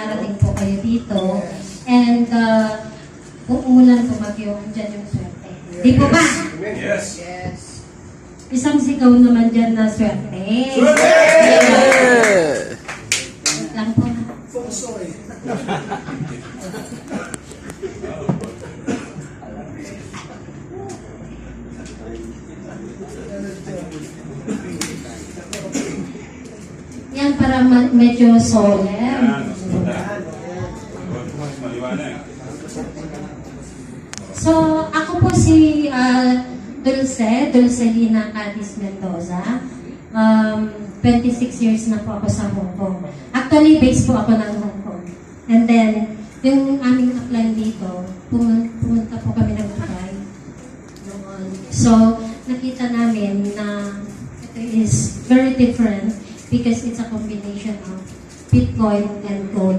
darating po kayo dito. And kung umulan, tumagyo, andyan yung swerte. Di po ba? Yes. Isang sigaw naman dyan na swerte. Swerte! Wait lang po. Yan para medyo solemn. Yan, mas maganda. Mas maliwanag. So, ako po si Dulcelina Cadiz Mendoza. 26 years na po ako sa Hong Kong. Actually, base po ako ng Hong Kong. And then, yung aming upline dito, pumunta po kami ng Dubai noon. So, nakita namin na ito is very different because it's a combination of Bitcoin and gold.